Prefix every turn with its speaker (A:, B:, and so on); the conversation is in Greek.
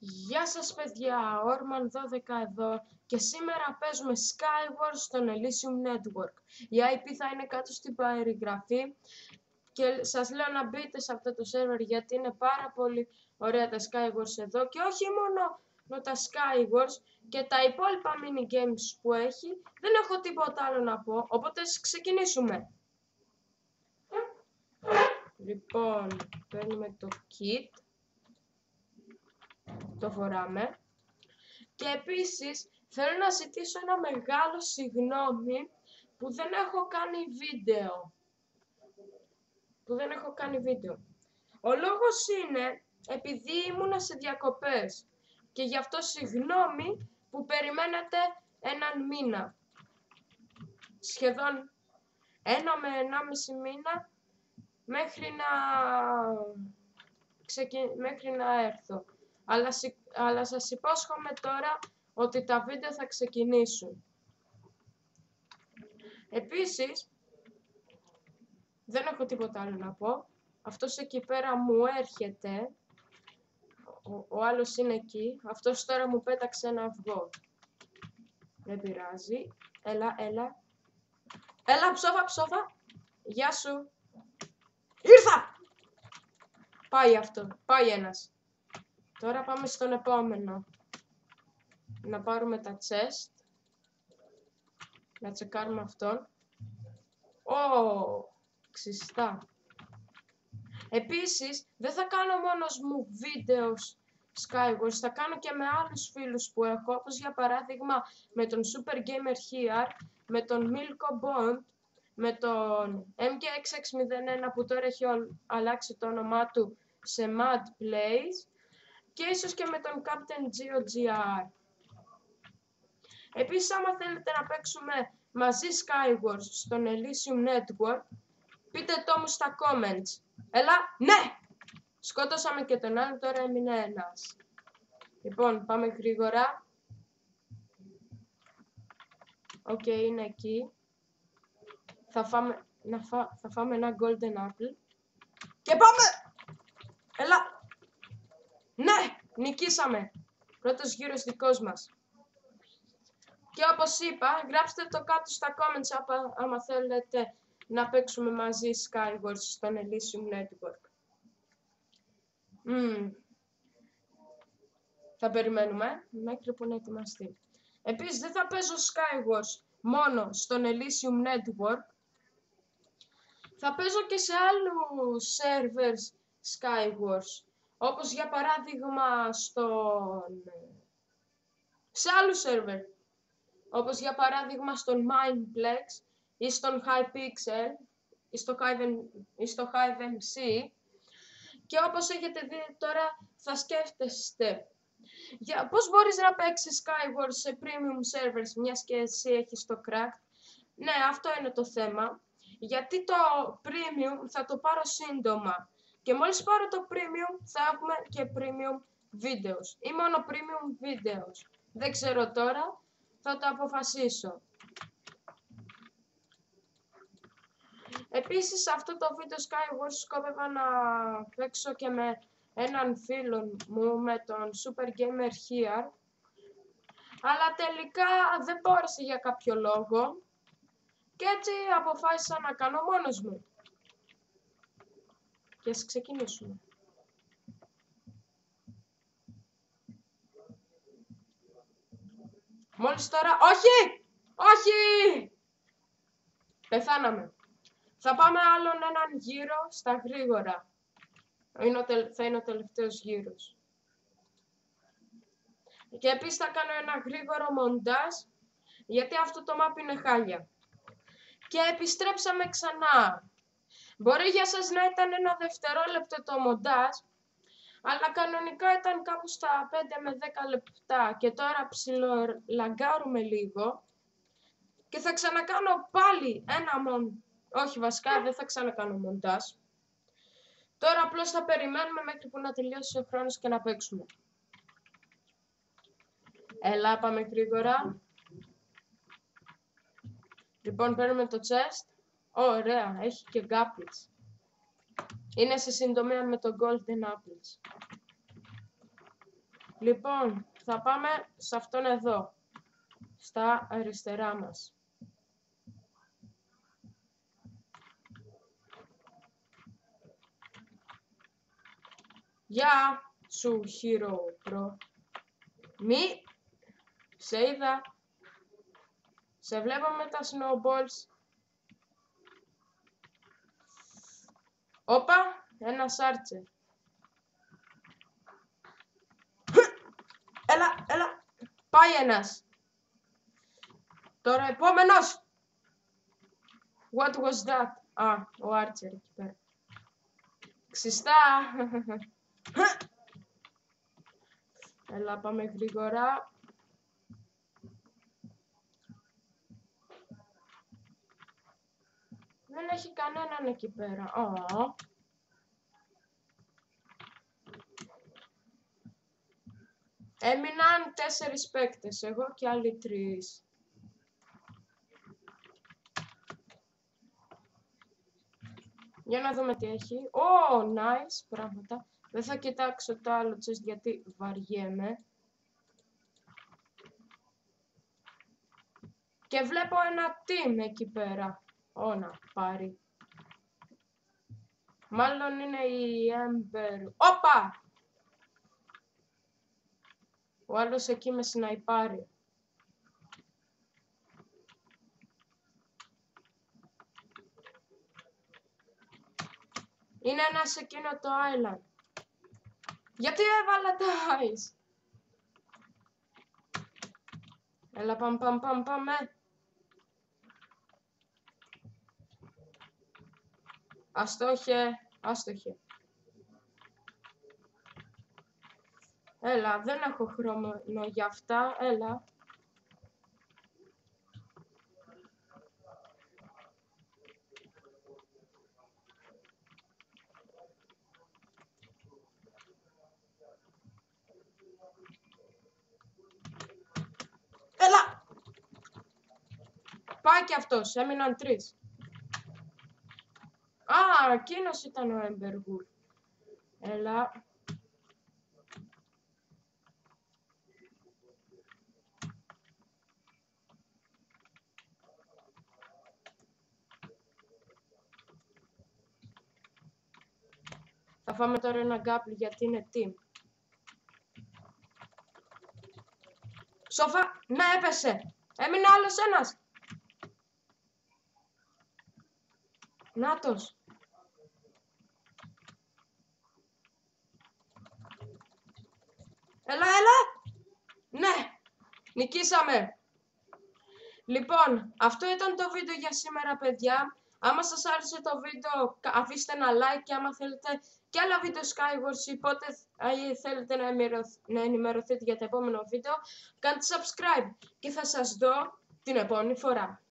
A: Γεια σας παιδιά, Orman12 εδώ και σήμερα παίζουμε Skywars στον Elysium Network. Η IP θα είναι κάτω στην περιγραφή και σας λέω να μπείτε σε αυτό το server γιατί είναι πάρα πολύ ωραία τα Skywars εδώ και όχι μόνο με τα Skywars και τα υπόλοιπα mini games που έχει. Δεν έχω τίποτα άλλο να πω, οπότε ξεκινήσουμε. Λοιπόν, παίρνουμε το kit. Το φοράμε. Και επίσης θέλω να ζητήσω ένα μεγάλο συγγνώμη που δεν έχω κάνει βίντεο. Ο λόγος είναι επειδή ήμουνα σε διακοπές και γι' αυτό συγγνώμη που περιμένετε έναν μήνα. Σχεδόν 1 με 1,5 μήνα μέχρι να έρθω. Αλλά σας υπόσχομαι τώρα ότι τα βίντεο θα ξεκινήσουν. Επίσης, δεν έχω τίποτα άλλο να πω. Αυτός εκεί πέρα μου έρχεται. Ο άλλος είναι εκεί. Αυτός τώρα μου πέταξε ένα αυγό. Δεν πειράζει. Έλα. Έλα, ψόφα. Γεια σου. Ήρθα! Πάει αυτό. Πάει ένας. Τώρα πάμε στον επόμενο. Να πάρουμε τα chest. Να τσεκάρουμε αυτόν. Ξιστά. Επίσης, δεν θα κάνω μόνος μου βίντεο Skywars. Θα κάνω και με άλλους φίλους που έχω. Όπως για παράδειγμα με τον Super Gamer Here. Με τον Milko Bond. Με τον MK601 που τώρα έχει αλλάξει το όνομά του σε Mad Plays. Και ίσως και με τον Captain GeoGR. Επίσης, άμα θέλετε να παίξουμε μαζί Skywars στον Elysium Network, πείτε το μου στα comments. Έλα, ναι! Σκότωσαμε και τον άλλο, τώρα έμεινε ένας. Λοιπόν, πάμε γρήγορα. Οκ, είναι εκεί. Θα φάμε ένα golden apple. Και πάμε! Έλα! Ναι! Νικήσαμε! Πρώτος γύρος δικός μας. Και όπως είπα, γράψτε το κάτω στα comments άμα θέλετε να παίξουμε μαζί Skywars στον Elysium Network. Θα περιμένουμε μέχρι που να ετοιμαστεί. Επίσης δεν θα παίζω Skywars μόνο στον Elysium Network. Θα παίζω και σε άλλους servers Skywars. Όπως για παράδειγμα σε άλλους server. Όπως για παράδειγμα στον Mineplex ή στον Hypixel ή στο HiveMC. Και όπως έχετε δει τώρα θα σκέφτεστε πώς μπορείς να παίξεις Skywars σε premium servers μιας και εσύ έχεις το crack. Ναι, αυτό είναι το θέμα. Γιατί το premium θα το πάρω σύντομα. Και μόλις πάρω το premium θα έχουμε και premium videos. Ή μόνο premium videos. Δεν ξέρω τώρα. Θα το αποφασίσω. Επίσης, σε αυτό το βίντεο Skywars σκόπευα να παίξω και με έναν φίλο μου, με τον Super Gamer Here. Αλλά τελικά δεν μπόρεσε για κάποιο λόγο. Και έτσι αποφάσισα να κάνω μόνος μου. Και ας ξεκινήσουμε. Μόλις τώρα... Όχι! Πεθάναμε. Θα πάμε άλλον έναν γύρο στα γρήγορα. Θα είναι ο τελευταίος γύρος. Και επίσης θα κάνω ένα γρήγορο μοντάζ, γιατί αυτό το map είναι χάλια. Και επιστρέψαμε ξανά. Μπορεί για σας να ήταν ένα δευτερόλεπτο το μοντάζ, αλλά κανονικά ήταν κάπου στα 5 με 10 λεπτά και τώρα ψιλολαγκάρουμε λίγο και θα ξανακάνω πάλι όχι βασικά δεν θα ξανακάνω μοντάζ. Τώρα απλώς θα περιμένουμε μέχρι που να τελειώσει ο χρόνος και να παίξουμε. Έλα, πάμε γρήγορα. Λοιπόν, παίρνουμε το chest. Ωραία, έχει και gaplets. Είναι σε συντομία με το golden apples. Λοιπόν, θα πάμε σε αυτόν εδώ, στα αριστερά μας. Γεια σου, Hero Pro. Μη, σε είδα. Σε βλέπω με τα snowballs. Όπα, ένας άρτσερ. Έλα. Πάει ένας. Τώρα επόμενος. What was that? Α, ο άρτσερ εκεί πέρα. Ξιστά. Έλα, πάμε γρήγορα. Δεν έχει κανέναν εκεί πέρα. Έμειναν 4 παίκτες, εγώ και άλλοι 3. Για να δούμε τι έχει. Nice, πράγματα. Δεν θα κοιτάξω το άλλο chest γιατί βαριέμαι. Και βλέπω ένα team εκεί πέρα. Να πάρει. Μάλλον είναι η Ember. Όπα! Ο άλλος εκεί με σναϊπάρει. Είναι ένα σε εκείνο το island. Γιατί έβαλα τα ice? Έλα, πάμε. Άστοχε. Έλα, δεν έχω χρόνο για αυτά, έλα. Έλα! Πάει και αυτός, έμειναν 3. Εκείνος ήταν ο Ember Wolf. Έλα. Θα φάμε τώρα ένα γκάπλι γιατί είναι team. Σοφά, ναι, έπεσε. Έμεινε άλλος ένας. Νάτος. Έλα. Ναι, νικήσαμε. Λοιπόν, αυτό ήταν το βίντεο για σήμερα, παιδιά. Άμα σας άρεσε το βίντεο, αφήστε ένα like και άμα θέλετε και άλλα βίντεο Skywars ή πότε θέλετε να ενημερωθείτε για το επόμενο βίντεο, κάντε subscribe και θα σας δω την επόμενη φορά.